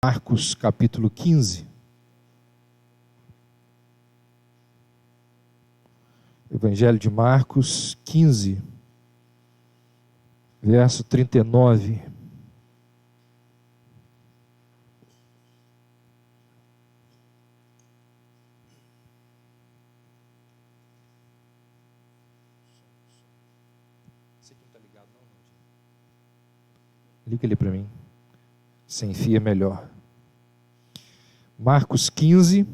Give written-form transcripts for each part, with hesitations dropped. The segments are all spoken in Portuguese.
Marcos capítulo 15. Evangelho de Marcos 15, verso 39. Liga ele para mim. Sem fio é melhor. Marcos 15,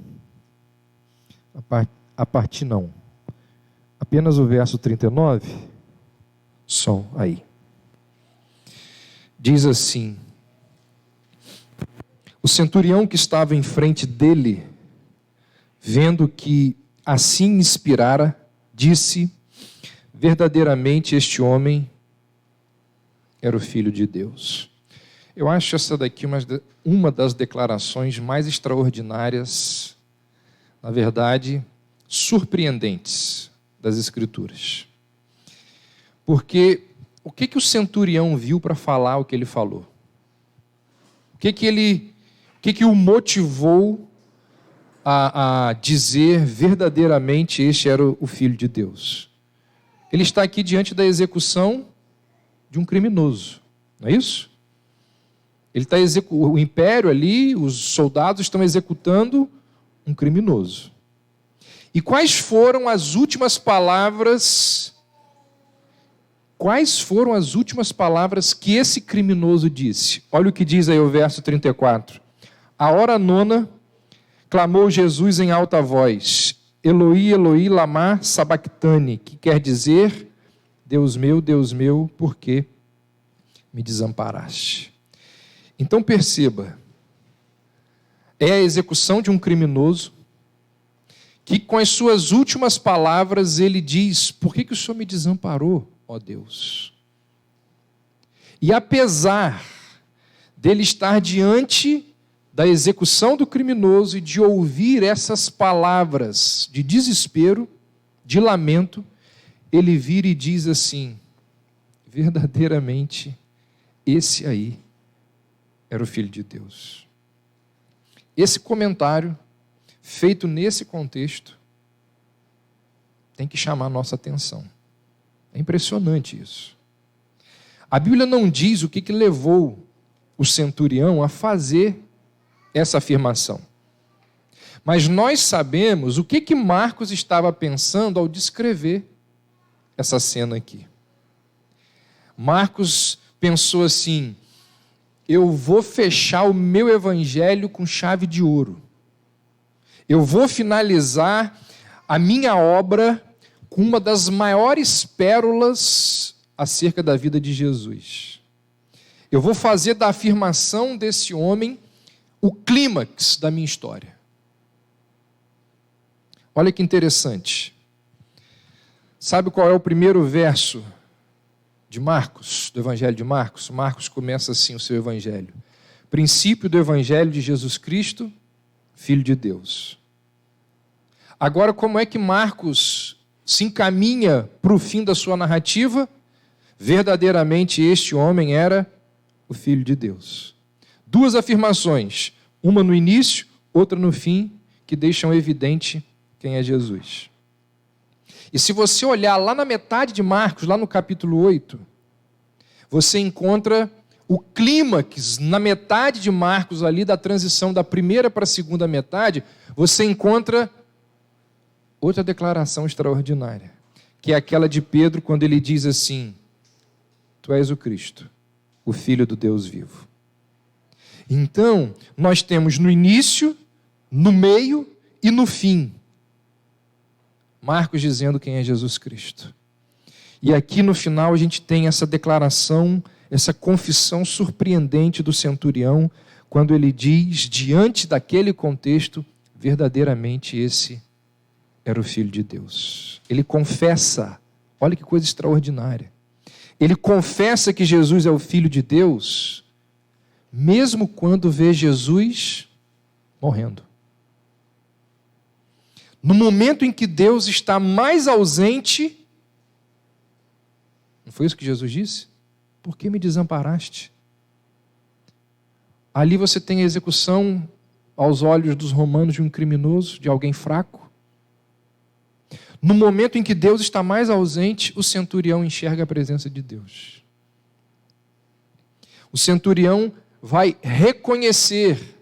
apenas o verso 39, som aí. Diz assim: o centurião que estava em frente dele, vendo que assim inspirara, disse: verdadeiramente este homem era o Filho de Deus. Eu acho essa daqui uma das declarações mais extraordinárias, na verdade, surpreendentes das Escrituras. Porque o que o centurião viu para falar o que ele falou? O que o motivou a dizer verdadeiramente este era o Filho de Deus? Ele está aqui diante da execução de um criminoso, não é isso? O império ali, os soldados estão executando um criminoso. E quais foram as últimas palavras? Quais foram as últimas palavras que esse criminoso disse? Olha o que diz aí o verso 34. A hora nona, clamou Jesus em alta voz: Eloi, Eloi, lama sabactani, que quer dizer: Deus meu, por que me desamparaste? Então perceba, é a execução de um criminoso que com as suas últimas palavras ele diz: por que o Senhor me desamparou, ó Deus? E apesar dele estar diante da execução do criminoso e de ouvir essas palavras de desespero, de lamento, ele vira e diz assim: verdadeiramente esse aí era o Filho de Deus. Esse comentário, feito nesse contexto, tem que chamar a nossa atenção. É impressionante isso. A Bíblia não diz o que levou o centurião a fazer essa afirmação. Mas nós sabemos o que Marcos estava pensando ao descrever essa cena aqui. Marcos pensou assim: eu vou fechar o meu evangelho com chave de ouro. Eu vou finalizar a minha obra com uma das maiores pérolas acerca da vida de Jesus. Eu vou fazer da afirmação desse homem o clímax da minha história. Olha que interessante. Sabe qual é o primeiro verso de Marcos, do Evangelho de Marcos? Marcos começa assim o seu Evangelho: princípio do Evangelho de Jesus Cristo, Filho de Deus. Agora, como é que Marcos se encaminha para o fim da sua narrativa? Verdadeiramente este homem era o Filho de Deus. Duas afirmações, uma no início, outra no fim, que deixam evidente quem é Jesus. E se você olhar lá na metade de Marcos, lá no capítulo 8, você encontra o clímax, na metade de Marcos, ali da transição da primeira para a segunda metade, você encontra outra declaração extraordinária, que é aquela de Pedro, quando ele diz assim: tu és o Cristo, o Filho do Deus vivo. Então, nós temos no início, no meio e no fim, Marcos dizendo quem é Jesus Cristo. E aqui no final a gente tem essa declaração, essa confissão surpreendente do centurião, quando ele diz, diante daquele contexto, verdadeiramente esse era o Filho de Deus. Ele confessa, olha que coisa extraordinária. Ele confessa que Jesus é o Filho de Deus, mesmo quando vê Jesus morrendo. No momento em que Deus está mais ausente, não foi isso que Jesus disse? Por que me desamparaste? Ali você tem a execução aos olhos dos romanos de um criminoso, de alguém fraco. No momento em que Deus está mais ausente, o centurião enxerga a presença de Deus. O centurião vai reconhecer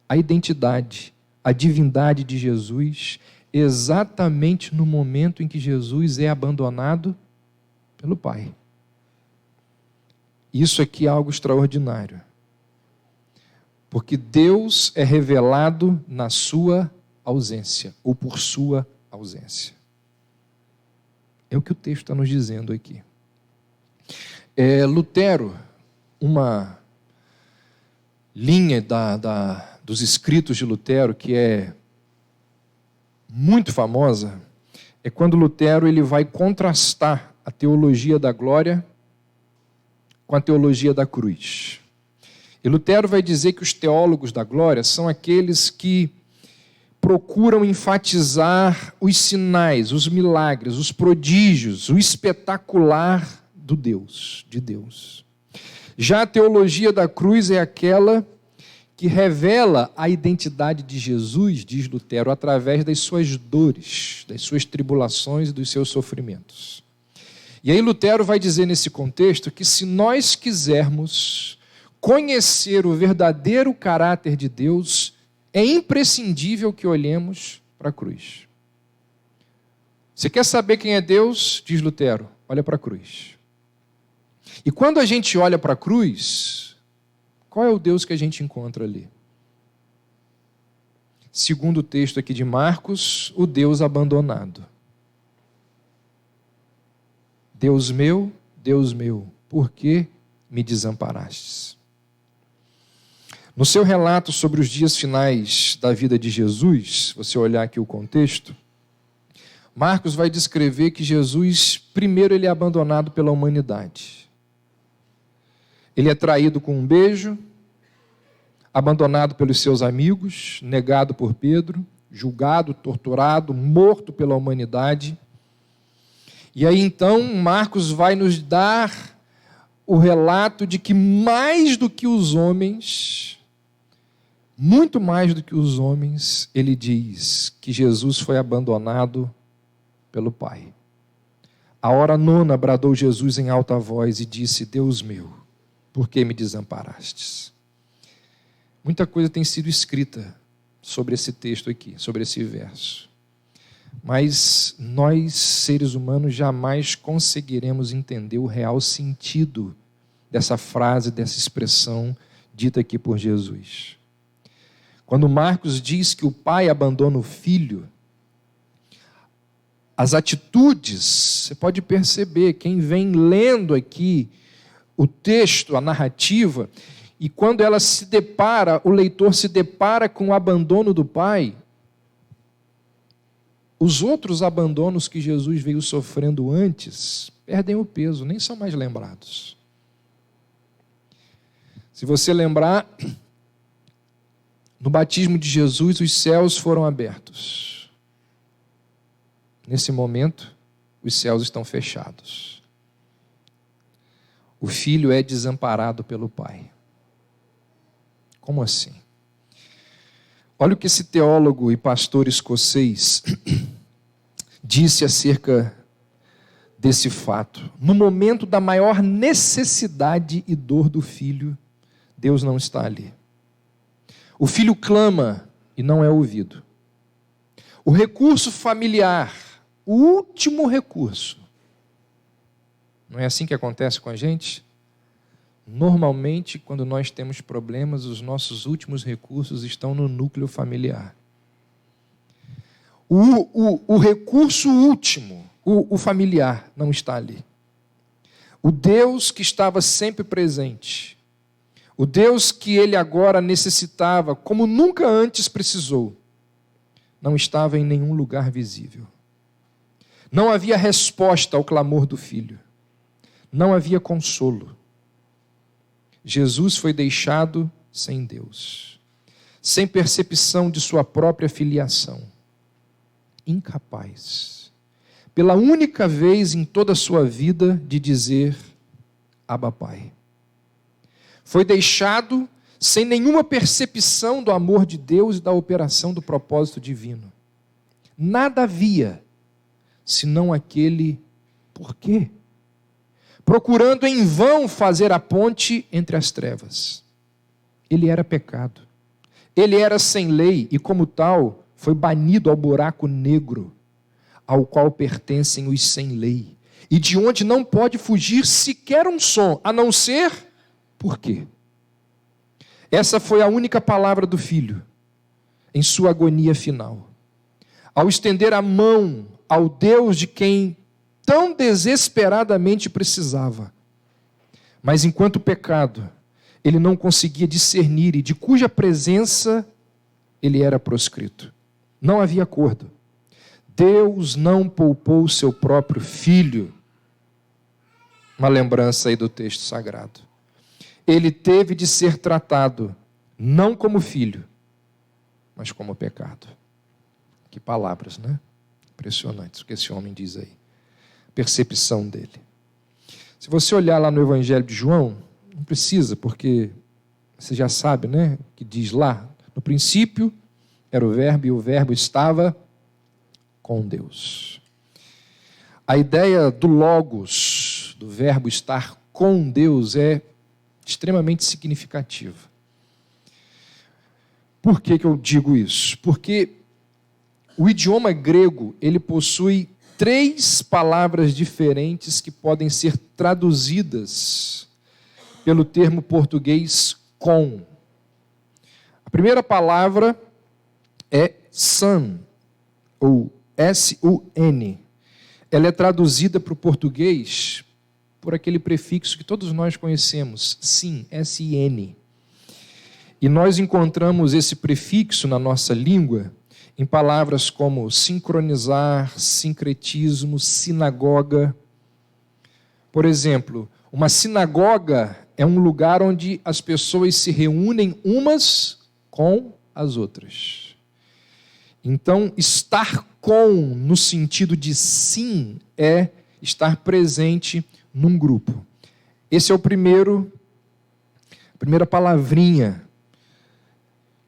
a identidade, a divindade de Jesus, exatamente no momento em que Jesus é abandonado pelo Pai. Isso aqui é algo extraordinário. Porque Deus é revelado na sua ausência, ou por sua ausência. É o que o texto está nos dizendo aqui. Lutero, uma linha dos escritos de Lutero que é muito famosa, é quando Lutero ele vai contrastar a teologia da glória com a teologia da cruz. E Lutero vai dizer que os teólogos da glória são aqueles que procuram enfatizar os sinais, os milagres, os prodígios, o espetacular de Deus. Já a teologia da cruz é aquela que revela a identidade de Jesus, diz Lutero, através das suas dores, das suas tribulações e dos seus sofrimentos. E aí Lutero vai dizer nesse contexto que se nós quisermos conhecer o verdadeiro caráter de Deus, é imprescindível que olhemos para a cruz. Você quer saber quem é Deus? Diz Lutero, olha para a cruz. E quando a gente olha para a cruz, qual é o Deus que a gente encontra ali? Segundo o texto aqui de Marcos, o Deus abandonado. Deus meu, por que me desamparastes? No seu relato sobre os dias finais da vida de Jesus, se você olhar aqui o contexto, Marcos vai descrever que Jesus, primeiro, ele é abandonado pela humanidade. Ele é traído com um beijo, abandonado pelos seus amigos, negado por Pedro, julgado, torturado, morto pela humanidade. E aí então Marcos vai nos dar o relato de que mais do que os homens, muito mais do que os homens, ele diz que Jesus foi abandonado pelo Pai. À hora nona bradou Jesus em alta voz e disse: Deus meu, por que me desamparastes? Muita coisa tem sido escrita sobre esse texto aqui, sobre esse verso. Mas nós, seres humanos, jamais conseguiremos entender o real sentido dessa frase, dessa expressão dita aqui por Jesus. Quando Marcos diz que o pai abandona o filho, as atitudes, você pode perceber, quem vem lendo aqui o texto, a narrativa, e quando ela se depara, o leitor se depara com o abandono do pai, os outros abandonos que Jesus veio sofrendo antes perdem o peso, nem são mais lembrados. Se você lembrar, no batismo de Jesus, os céus foram abertos. Nesse momento, os céus estão fechados. O filho é desamparado pelo pai. Como assim? Olha o que esse teólogo e pastor escocês disse acerca desse fato. No momento da maior necessidade e dor do filho, Deus não está ali. O filho clama e não é ouvido. O recurso familiar, o último recurso. Não é assim que acontece com a gente? Normalmente, quando nós temos problemas, os nossos últimos recursos estão no núcleo familiar. O recurso último, o familiar, não está ali. O Deus que estava sempre presente, o Deus que ele agora necessitava, como nunca antes precisou, não estava em nenhum lugar visível. Não havia resposta ao clamor do filho. Não havia consolo. Jesus foi deixado sem Deus, sem percepção de sua própria filiação, incapaz, pela única vez em toda a sua vida, de dizer: Abba, Pai. Foi deixado sem nenhuma percepção do amor de Deus e da operação do propósito divino. Nada havia, senão aquele porquê, procurando em vão fazer a ponte entre as trevas. Ele era pecado, ele era sem lei e, como tal, foi banido ao buraco negro, ao qual pertencem os sem lei, e de onde não pode fugir sequer um som, a não ser porquê. Essa foi a única palavra do Filho em sua agonia final. Ao estender a mão ao Deus de quem tão desesperadamente precisava. Mas enquanto o pecado, ele não conseguia discernir e de cuja presença ele era proscrito. Não havia acordo. Deus não poupou o seu próprio Filho. Uma lembrança aí do texto sagrado. Ele teve de ser tratado não como filho, mas como pecado. Que palavras, né? Impressionantes o que esse homem diz aí. Percepção dele. Se você olhar lá no Evangelho de João, não precisa, porque você já sabe, né? O que diz lá. No princípio era o Verbo e o Verbo estava com Deus. A ideia do Logos, do Verbo estar com Deus, é extremamente significativa. Por que eu digo isso? Porque o idioma grego, ele possui 3 palavras diferentes que podem ser traduzidas pelo termo português com. A primeira palavra é son, ou S-U-N. Ela é traduzida para o português por aquele prefixo que todos nós conhecemos, sim, S-I-N. E nós encontramos esse prefixo na nossa língua em palavras como sincronizar, sincretismo, sinagoga. Por exemplo, uma sinagoga é um lugar onde as pessoas se reúnem umas com as outras. Então, estar com, no sentido de sim, é estar presente num grupo. Esse é a primeira palavrinha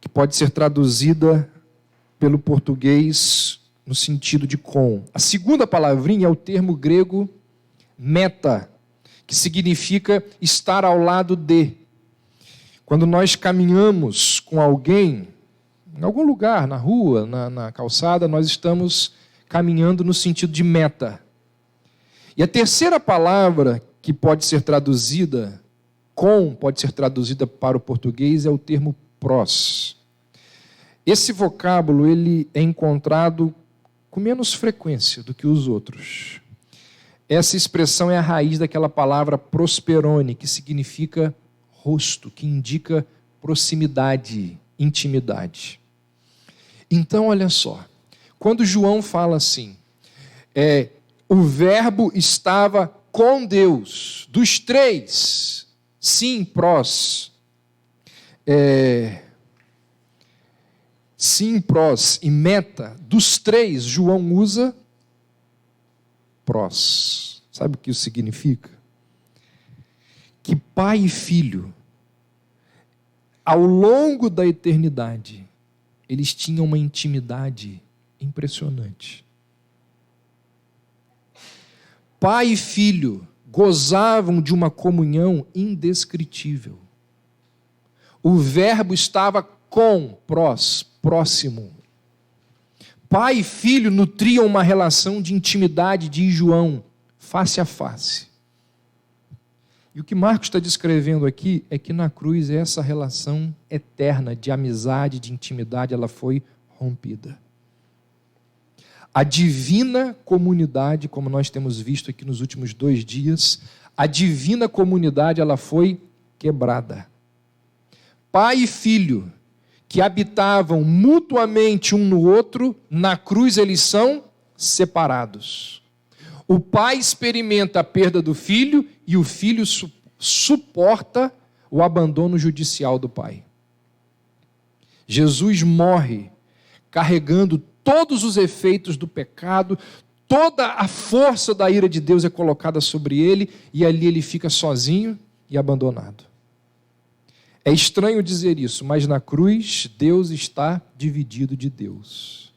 que pode ser traduzida pelo português no sentido de com. A segunda palavrinha é o termo grego meta, que significa estar ao lado de. Quando nós caminhamos com alguém, em algum lugar, na rua, na calçada, nós estamos caminhando no sentido de meta. E a terceira palavra que pode ser traduzida com, pode ser traduzida para o português, é o termo prós. Esse vocábulo ele é encontrado com menos frequência do que os outros. Essa expressão é a raiz daquela palavra prosperone, que significa rosto, que indica proximidade, intimidade. Então, olha só, quando João fala assim, o Verbo estava com Deus, dos 3, sim, prós, sim, prós e meta, dos 3, João usa prós. Sabe o que isso significa? Que pai e filho, ao longo da eternidade, eles tinham uma intimidade impressionante. Pai e filho gozavam de uma comunhão indescritível. O Verbo estava com, próximo. Pai e filho nutriam uma relação de intimidade, diz João, face a face. E o que Marcos está descrevendo aqui é que na cruz essa relação eterna de amizade, de intimidade, ela foi rompida. A divina comunidade, como nós temos visto aqui nos últimos 2 dias, a divina comunidade, ela foi quebrada. Pai e filho, que habitavam mutuamente um no outro, na cruz eles são separados. O pai experimenta a perda do filho e o filho suporta o abandono judicial do pai. Jesus morre carregando todos os efeitos do pecado, toda a força da ira de Deus é colocada sobre ele e ali ele fica sozinho e abandonado. É estranho dizer isso, mas na cruz Deus está dividido de Deus.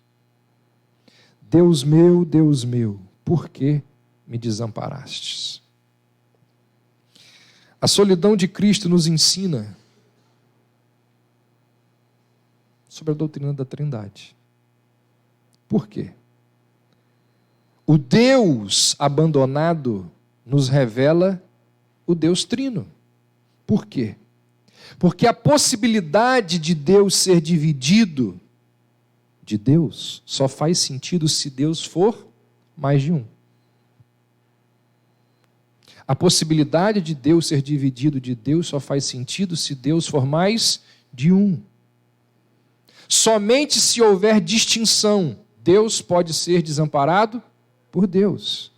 Deus meu, por que me desamparastes? A solidão de Cristo nos ensina sobre a doutrina da Trindade. Por quê? O Deus abandonado nos revela o Deus trino. Por quê? Porque a possibilidade de Deus ser dividido de Deus só faz sentido se Deus for mais de um. A possibilidade de Deus ser dividido de Deus só faz sentido se Deus for mais de um. Somente se houver distinção, Deus pode ser desamparado por Deus.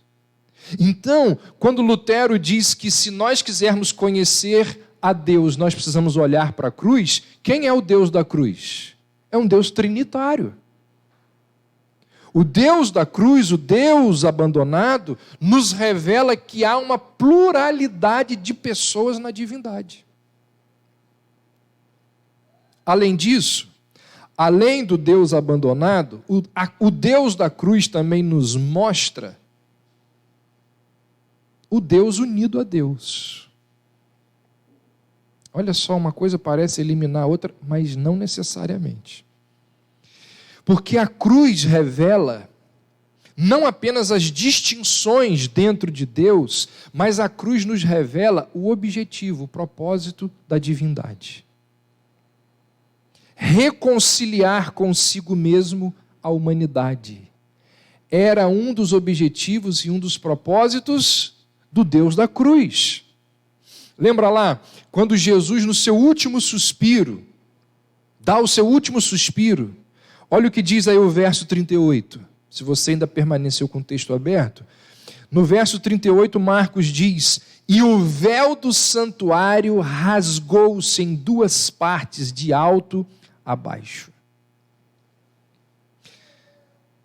Então, quando Lutero diz que se nós quisermos conhecer a Deus, nós precisamos olhar para a cruz, quem é o Deus da cruz? É um Deus trinitário. O Deus da cruz, o Deus abandonado, nos revela que há uma pluralidade de pessoas na divindade. Além disso, além do Deus abandonado, o Deus da cruz também nos mostra o Deus unido a Deus. Olha só, uma coisa parece eliminar a outra, mas não necessariamente. Porque a cruz revela não apenas as distinções dentro de Deus, mas a cruz nos revela o objetivo, o propósito da divindade. Reconciliar consigo mesmo a humanidade era um dos objetivos e um dos propósitos do Deus da cruz. Lembra lá, quando Jesus no seu último suspiro, dá o seu último suspiro, olha o que diz aí o verso 38, se você ainda permaneceu com o texto aberto. No verso 38, Marcos diz: e o véu do santuário rasgou-se em duas partes, de alto a baixo.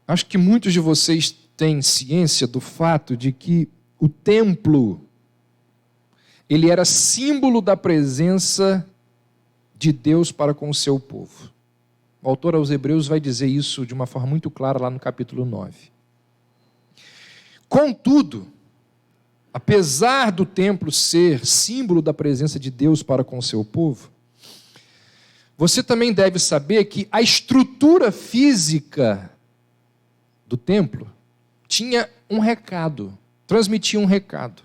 Acho que muitos de vocês têm ciência do fato de que o templo, ele era símbolo da presença de Deus para com o seu povo. O autor aos Hebreus vai dizer isso de uma forma muito clara lá no capítulo 9. Contudo, apesar do templo ser símbolo da presença de Deus para com o seu povo, você também deve saber que a estrutura física do templo tinha um recado, transmitia um recado.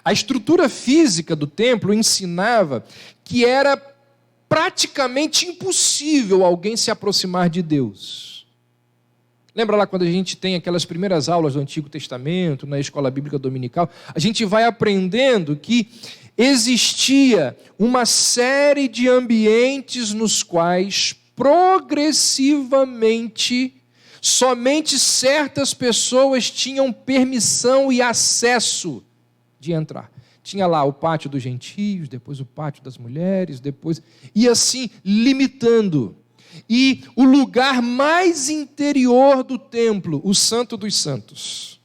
A estrutura física do templo ensinava que era praticamente impossível alguém se aproximar de Deus. Lembra lá quando a gente tem aquelas primeiras aulas do Antigo Testamento, na escola bíblica dominical, a gente vai aprendendo que existia uma série de ambientes nos quais, progressivamente, somente certas pessoas tinham permissão e acesso de entrar. Tinha lá o pátio dos gentios, depois o pátio das mulheres, depois... E assim, limitando. E o lugar mais interior do templo, o Santo dos Santos,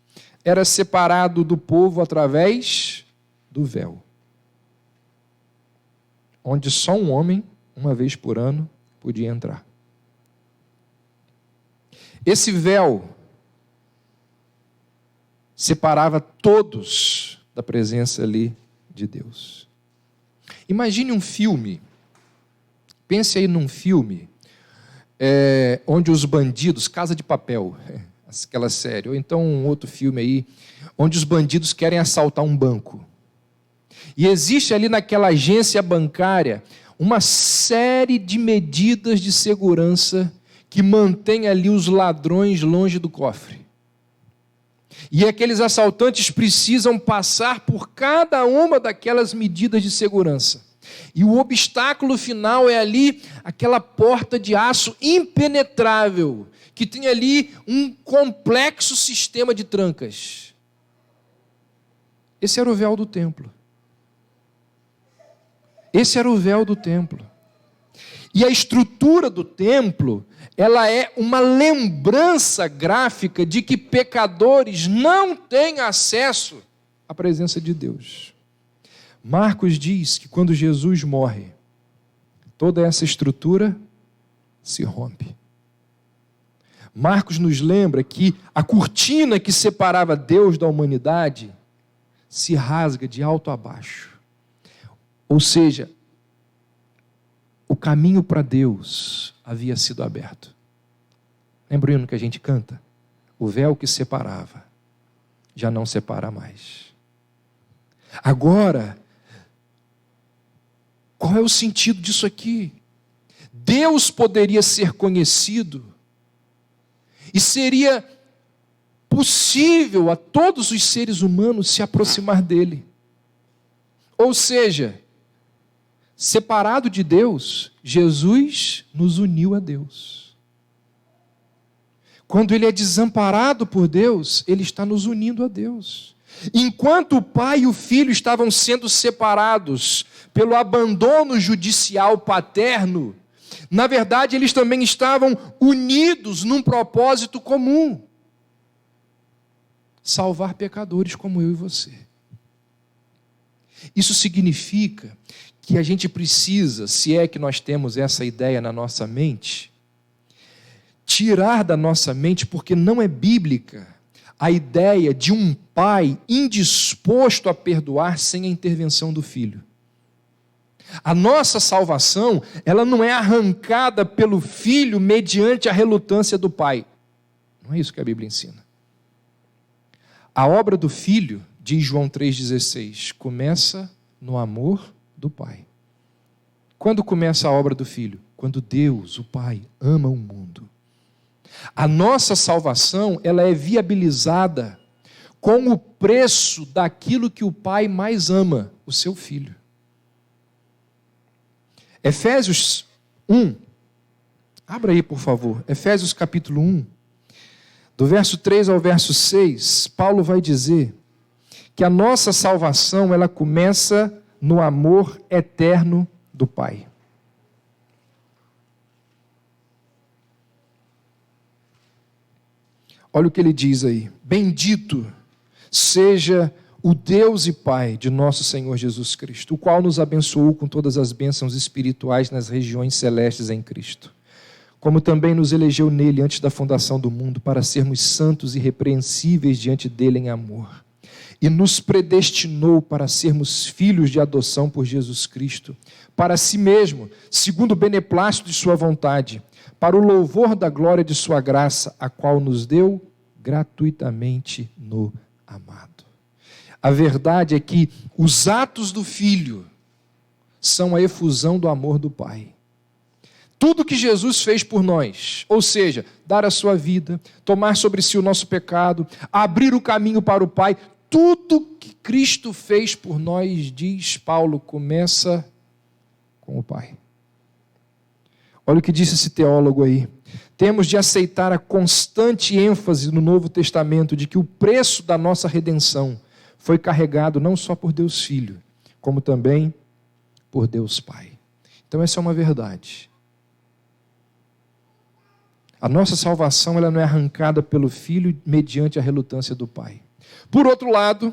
era separado do povo através do véu, onde só um homem, uma vez por ano, podia entrar. Esse véu separava todos da presença ali de Deus. Imagine um filme, pense aí num filme, onde os bandidos, Casa de Papel, aquela série, ou então um outro filme aí, onde os bandidos querem assaltar um banco. E existe ali naquela agência bancária uma série de medidas de segurança que mantém ali os ladrões longe do cofre. E aqueles assaltantes precisam passar por cada uma daquelas medidas de segurança. E o obstáculo final é ali aquela porta de aço impenetrável, que tem ali um complexo sistema de trancas. Esse era o véu do templo. Esse era o véu do templo. E a estrutura do templo, ela é uma lembrança gráfica de que pecadores não têm acesso à presença de Deus. Marcos diz que quando Jesus morre, toda essa estrutura se rompe. Marcos nos lembra que a cortina que separava Deus da humanidade se rasga de alto a baixo. Ou seja, o caminho para Deus havia sido aberto. Lembra o hino que a gente canta? O véu que separava já não separa mais. Agora, qual é o sentido disso aqui? Deus poderia ser conhecido e seria possível a todos os seres humanos se aproximar dele. Ou seja, separado de Deus, Jesus nos uniu a Deus. Quando ele é desamparado por Deus, ele está nos unindo a Deus. Enquanto o pai e o filho estavam sendo separados pelo abandono judicial paterno, na verdade, eles também estavam unidos num propósito comum: salvar pecadores como eu e você. Isso significa que a gente precisa, se é que nós temos essa ideia na nossa mente, tirar da nossa mente, porque não é bíblica, a ideia de um pai indisposto a perdoar sem a intervenção do filho. A nossa salvação, ela não é arrancada pelo filho mediante a relutância do pai. Não é isso que a Bíblia ensina. A obra do filho, diz João 3,16, começa no amor do pai. Quando começa a obra do filho? Quando Deus, o Pai, ama o mundo. A nossa salvação, ela é viabilizada com o preço daquilo que o Pai mais ama, o seu filho. Efésios 1, abra aí por favor, Efésios capítulo 1, do verso 3 ao verso 6, Paulo vai dizer que a nossa salvação, ela começa no amor eterno do Pai. Olha o que ele diz aí: bendito seja o Deus e Pai de nosso Senhor Jesus Cristo, o qual nos abençoou com todas as bênçãos espirituais nas regiões celestes em Cristo, como também nos elegeu nele antes da fundação do mundo, para sermos santos e irrepreensíveis diante dele em amor, e nos predestinou para sermos filhos de adoção por Jesus Cristo, para si mesmo, segundo o beneplácito de sua vontade, para o louvor da glória de sua graça, a qual nos deu gratuitamente no amado. A verdade é que os atos do Filho são a efusão do amor do Pai. Tudo que Jesus fez por nós, ou seja, dar a sua vida, tomar sobre si o nosso pecado, abrir o caminho para o Pai, tudo que Cristo fez por nós, diz Paulo, começa com o Pai. Olha o que disse esse teólogo aí: temos de aceitar a constante ênfase no Novo Testamento de que o preço da nossa redenção foi carregado não só por Deus Filho, como também por Deus Pai. Então essa é uma verdade. A nossa salvação, ela não é arrancada pelo Filho mediante a relutância do Pai. Por outro lado,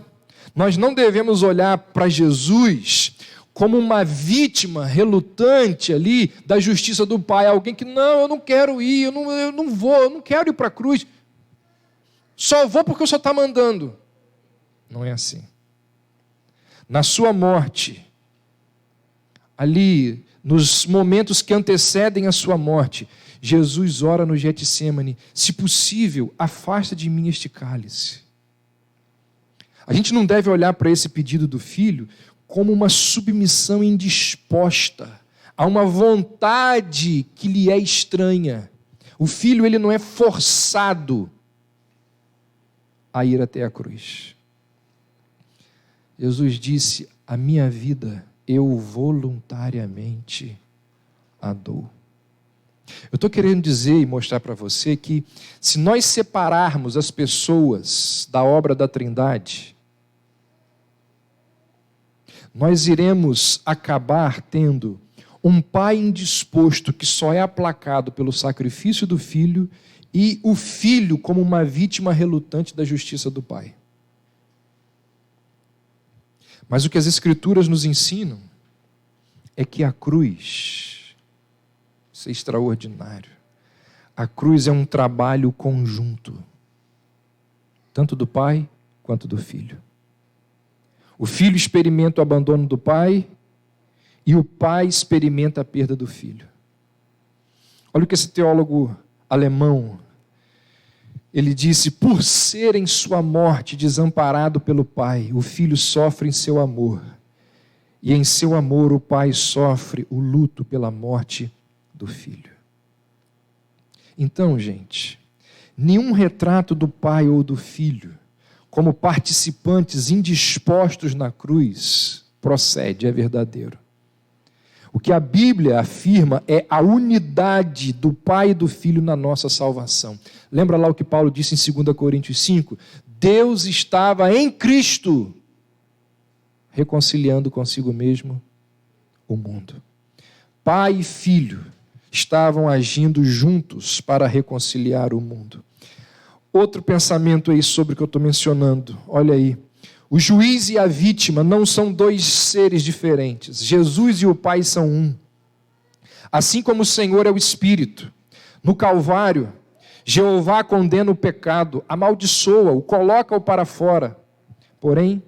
nós não devemos olhar para Jesus como uma vítima relutante ali da justiça do Pai, alguém que, não, eu não quero ir, eu não vou, eu não quero ir para a cruz, só vou porque o Senhor está mandando. Não é assim. Na sua morte, ali, nos momentos que antecedem a sua morte, Jesus ora no Getsêmani: se possível, afasta de mim este cálice. A gente não deve olhar para esse pedido do filho como uma submissão indisposta a uma vontade que lhe é estranha. O filho, ele não é forçado a ir até a cruz. Jesus disse: a minha vida eu voluntariamente a dou. Eu estou querendo dizer e mostrar para você que, se nós separarmos as pessoas da obra da Trindade, nós iremos acabar tendo um pai indisposto que só é aplacado pelo sacrifício do filho, e o filho como uma vítima relutante da justiça do pai. Mas o que as Escrituras nos ensinam é que a cruz Isso é extraordinário. A cruz é um trabalho conjunto, tanto do Pai quanto do Filho. O Filho experimenta o abandono do Pai e o Pai experimenta a perda do Filho. Olha o que esse teólogo alemão, ele disse: por ser em sua morte desamparado pelo Pai, o Filho sofre em seu amor, e em seu amor o Pai sofre o luto pela morte do Filho. Então, gente, nenhum retrato do Pai ou do Filho, como participantes indispostos na cruz, procede, é verdadeiro. O que a Bíblia afirma é a unidade do Pai e do Filho na nossa salvação. Lembra lá o que Paulo disse em 2 Coríntios 5? Deus estava em Cristo, reconciliando consigo mesmo o mundo. Pai e Filho estavam agindo juntos para reconciliar o mundo. Outro pensamento aí sobre o que eu estou mencionando, olha aí. O juiz e a vítima não são dois seres diferentes. Jesus e o Pai são um. Assim como o Senhor é o Espírito. No Calvário, Jeová condena o pecado, amaldiçoa-o, coloca-o para fora. Porém,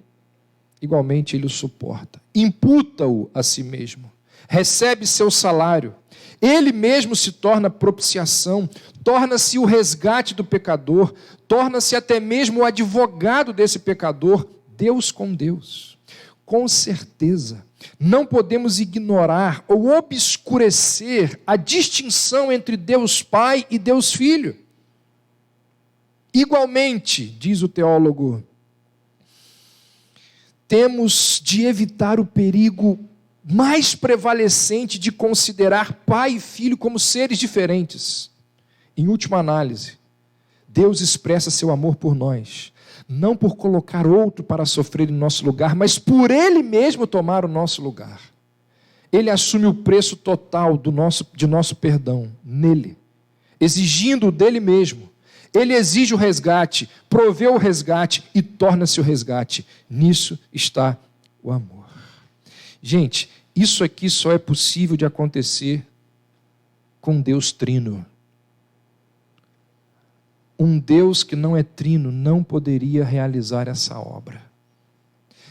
igualmente ele o suporta. Imputa-o a si mesmo. Recebe seu salário. Ele mesmo se torna propiciação, torna-se o resgate do pecador, torna-se até mesmo o advogado desse pecador, Deus com Deus. Com certeza, não podemos ignorar ou obscurecer a distinção entre Deus Pai e Deus Filho. Igualmente, diz o teólogo, temos de evitar o perigo mais prevalecente de considerar Pai e Filho como seres diferentes. Em última análise, Deus expressa seu amor por nós, não por colocar outro para sofrer em nosso lugar, mas por Ele mesmo tomar o nosso lugar. Ele assume o preço total de nosso perdão nele, exigindo dele mesmo. Ele exige o resgate, provê o resgate e torna-se o resgate. Nisso está o amor. Gente, isso aqui só é possível de acontecer com Deus trino. Um Deus que não é trino não poderia realizar essa obra.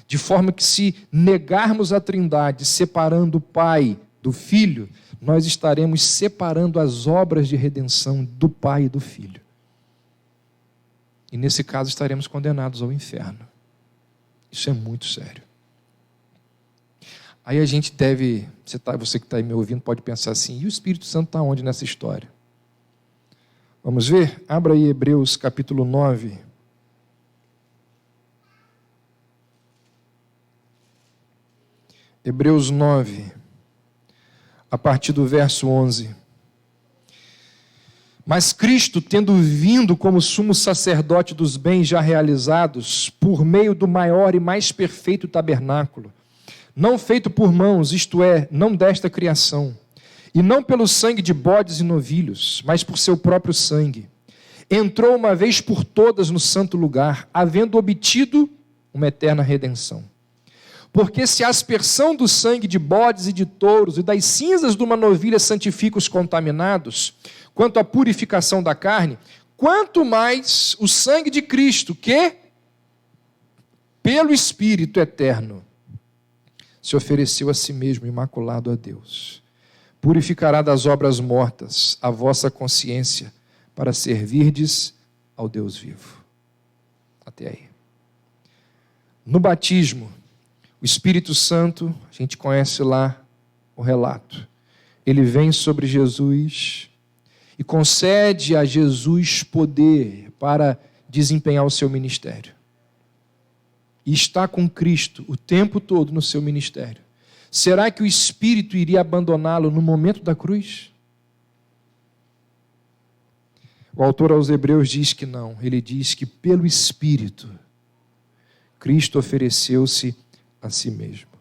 De forma que, se negarmos a Trindade, separando o Pai do Filho, nós estaremos separando as obras de redenção do Pai e do Filho. E nesse caso estaremos condenados ao inferno. Isso é muito sério. Aí a gente deve, você que está aí me ouvindo pode pensar assim, e o Espírito Santo está onde nessa história? Vamos ver? Abra aí Hebreus capítulo 9. Hebreus 9, a partir do verso 11. Mas Cristo, tendo vindo como sumo sacerdote dos bens já realizados, por meio do maior e mais perfeito tabernáculo, não feito por mãos, isto é, não desta criação, e não pelo sangue de bodes e novilhos, mas por seu próprio sangue, entrou uma vez por todas no santo lugar, havendo obtido uma eterna redenção. Porque se a aspersão do sangue de bodes e de touros e das cinzas de uma novilha santifica os contaminados, quanto à purificação da carne, quanto mais o sangue de Cristo, que, pelo Espírito eterno, se ofereceu a si mesmo imaculado a Deus, purificará das obras mortas a vossa consciência, para servirdes ao Deus vivo. Até aí. No batismo, o Espírito Santo, a gente conhece lá o relato, ele vem sobre Jesus e concede a Jesus poder para desempenhar o seu ministério. E está com Cristo o tempo todo no seu ministério. Será que o Espírito iria abandoná-lo no momento da cruz? O autor aos Hebreus diz que não. Ele diz que pelo Espírito, Cristo ofereceu-se a si mesmo.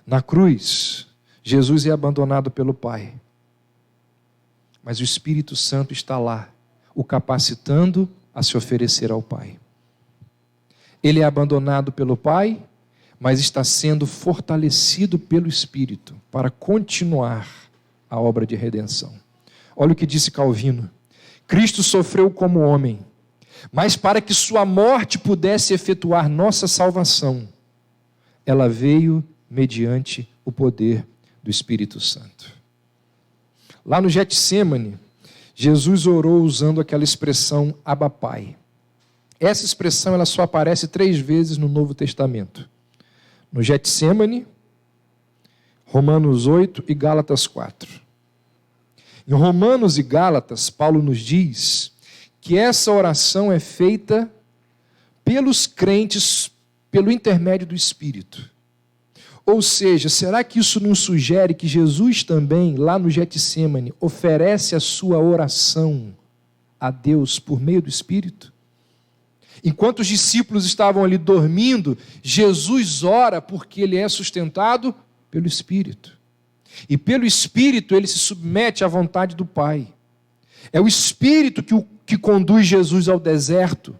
Na cruz, Jesus é abandonado pelo Pai. Mas o Espírito Santo está lá, o capacitando a se oferecer ao Pai. Ele é abandonado pelo Pai, mas está sendo fortalecido pelo Espírito para continuar a obra de redenção. Olha o que disse Calvino: Cristo sofreu como homem, mas para que sua morte pudesse efetuar nossa salvação, ela veio mediante o poder do Espírito Santo. Lá no Getsêmani, Jesus orou usando aquela expressão Abba Pai. Essa expressão ela só aparece 3 vezes no Novo Testamento. No Getsêmani, Romanos 8 e Gálatas 4. Em Romanos e Gálatas, Paulo nos diz que essa oração é feita pelos crentes pelo intermédio do Espírito. Ou seja, será que isso não sugere que Jesus também, lá no Getsêmani, oferece a sua oração a Deus por meio do Espírito? Enquanto os discípulos estavam ali dormindo, Jesus ora porque ele é sustentado pelo Espírito. E pelo Espírito ele se submete à vontade do Pai. É o Espírito que conduz Jesus ao deserto,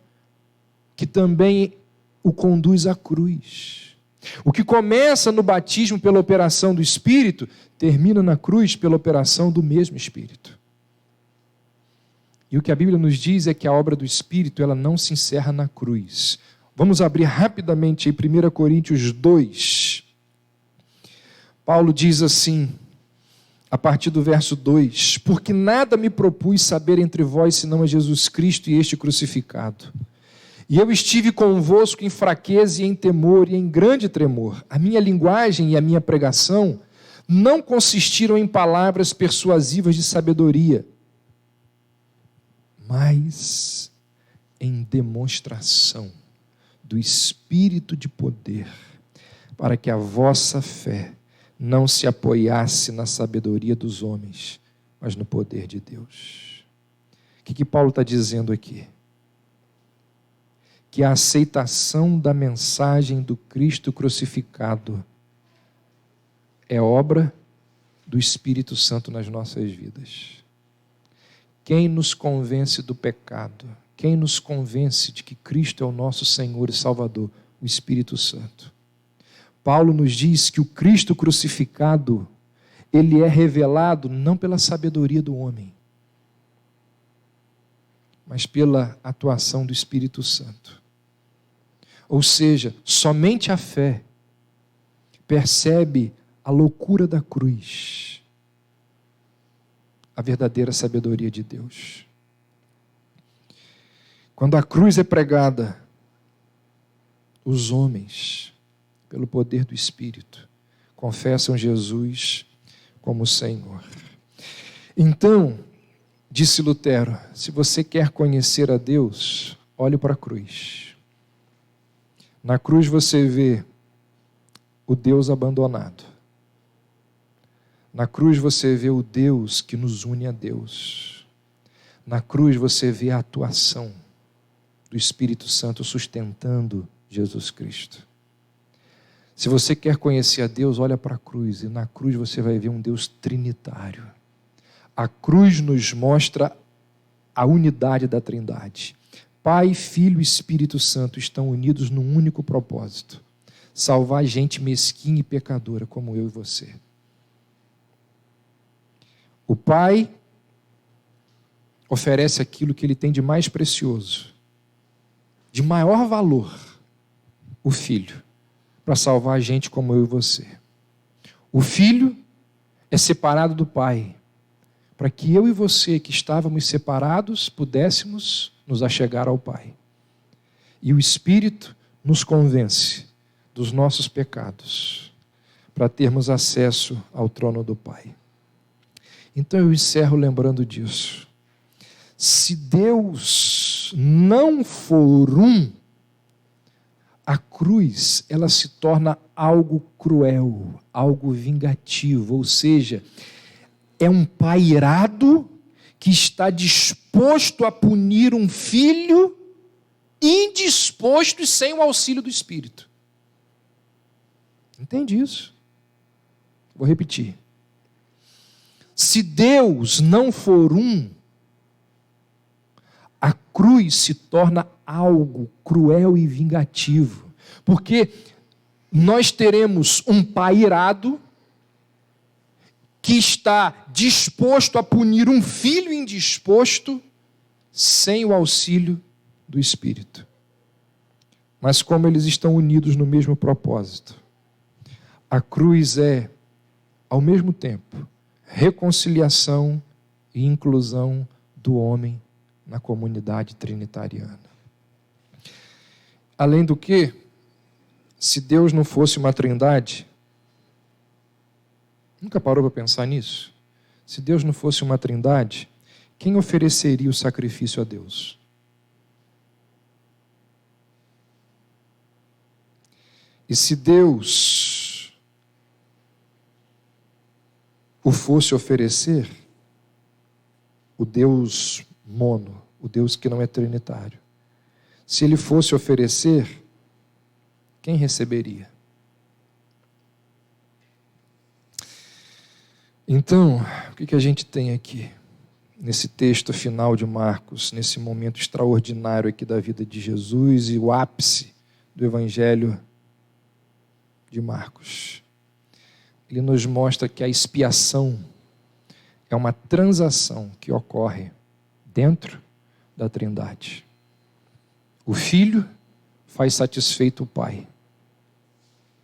que também o conduz à cruz. O que começa no batismo pela operação do Espírito, termina na cruz pela operação do mesmo Espírito. E o que a Bíblia nos diz é que a obra do Espírito ela não se encerra na cruz. Vamos abrir rapidamente aí 1 Coríntios 2. Paulo diz assim, a partir do verso 2: Porque nada me propus saber entre vós senão a Jesus Cristo e este crucificado. E eu estive convosco em fraqueza e em temor e em grande tremor. A minha linguagem e a minha pregação não consistiram em palavras persuasivas de sabedoria, mas em demonstração do Espírito de poder, para que a vossa fé não se apoiasse na sabedoria dos homens, mas no poder de Deus. O que Paulo está dizendo aqui? Que a aceitação da mensagem do Cristo crucificado é obra do Espírito Santo nas nossas vidas. Quem nos convence do pecado? Quem nos convence de que Cristo é o nosso Senhor e Salvador? O Espírito Santo. Paulo nos diz que o Cristo crucificado, ele é revelado não pela sabedoria do homem, mas pela atuação do Espírito Santo. Ou seja, somente a fé percebe a loucura da cruz, a verdadeira sabedoria de Deus. Quando a cruz é pregada, os homens, pelo poder do Espírito, confessam Jesus como Senhor. Então, disse Lutero, se você quer conhecer a Deus, olhe para a cruz. Na cruz você vê o Deus abandonado. Na cruz você vê o Deus que nos une a Deus. Na cruz você vê a atuação do Espírito Santo sustentando Jesus Cristo. Se você quer conhecer a Deus, olha para a cruz, e na cruz você vai ver um Deus trinitário. A cruz nos mostra a unidade da Trindade. Pai, Filho e Espírito Santo estão unidos num único propósito: salvar gente mesquinha e pecadora como eu e você. O Pai oferece aquilo que ele tem de mais precioso, de maior valor, o Filho, para salvar a gente como eu e você. O Filho é separado do Pai, para que eu e você, que estávamos separados, pudéssemos nos achegar ao Pai. E o Espírito nos convence dos nossos pecados, para termos acesso ao trono do Pai. Então eu encerro lembrando disso. Se Deus não for um, a cruz, ela se torna algo cruel, algo vingativo, ou seja, é um pai irado que está disposto a punir um filho indisposto e sem o auxílio do Espírito. Entende isso? Vou repetir. Se Deus não for um, a cruz se torna algo cruel e vingativo, porque nós teremos um pai irado que está disposto a punir um filho indisposto sem o auxílio do Espírito. Mas como eles estão unidos no mesmo propósito, a cruz é, ao mesmo tempo, reconciliação e inclusão do homem na comunidade trinitariana. Além do que, se Deus não fosse uma trindade, nunca parou para pensar nisso? Se Deus não fosse uma trindade, quem ofereceria o sacrifício a Deus? E se Deus o fosse oferecer, o Deus mono, o Deus que não é trinitário, se ele fosse oferecer, quem receberia? Então, o que a gente tem aqui, nesse texto final de Marcos, nesse momento extraordinário aqui da vida de Jesus e o ápice do Evangelho de Marcos? Ele nos mostra que a expiação é uma transação que ocorre dentro da Trindade. O Filho faz satisfeito o Pai,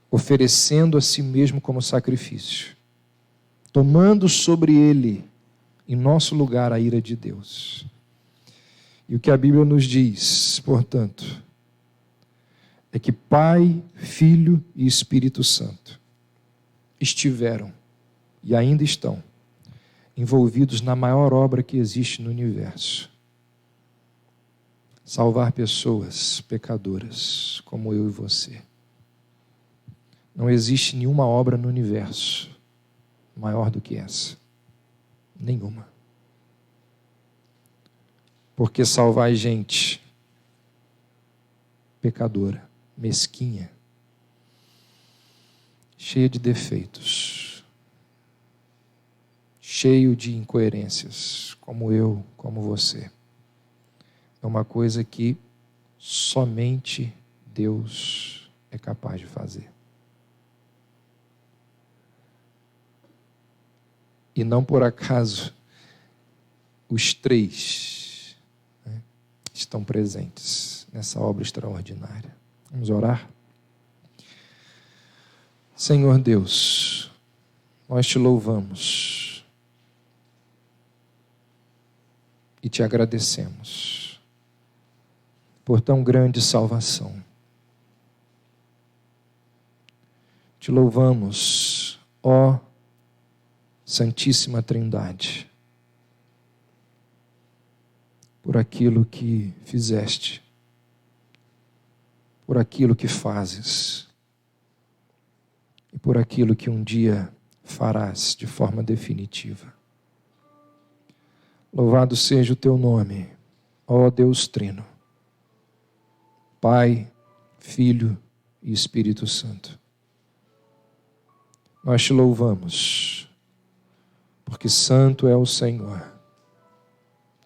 oferecendo a si mesmo como sacrifício, tomando sobre ele, em nosso lugar, a ira de Deus. E o que a Bíblia nos diz, portanto, é que Pai, Filho e Espírito Santo estiveram e ainda estão envolvidos na maior obra que existe no universo: salvar pessoas pecadoras como eu e você. Não existe nenhuma obra no universo maior do que essa. Nenhuma. Porque salvar gente pecadora, mesquinha, cheia de defeitos, cheio de incoerências, como eu, como você, é uma coisa que somente Deus é capaz de fazer. E não por acaso os três, né, estão presentes nessa obra extraordinária. Vamos orar? Senhor Deus, nós te louvamos e te agradecemos por tão grande salvação. Te louvamos, ó Santíssima Trindade, por aquilo que fizeste, por aquilo que fazes e por aquilo que um dia farás de forma definitiva. Louvado seja o teu nome, ó Deus Trino, Pai, Filho e Espírito Santo. Nós te louvamos, porque santo é o Senhor,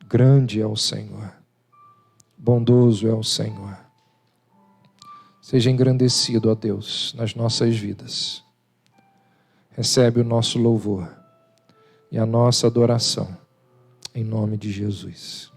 grande é o Senhor, bondoso é o Senhor. Seja engrandecido, ó Deus, nas nossas vidas. Recebe o nosso louvor e a nossa adoração, em nome de Jesus.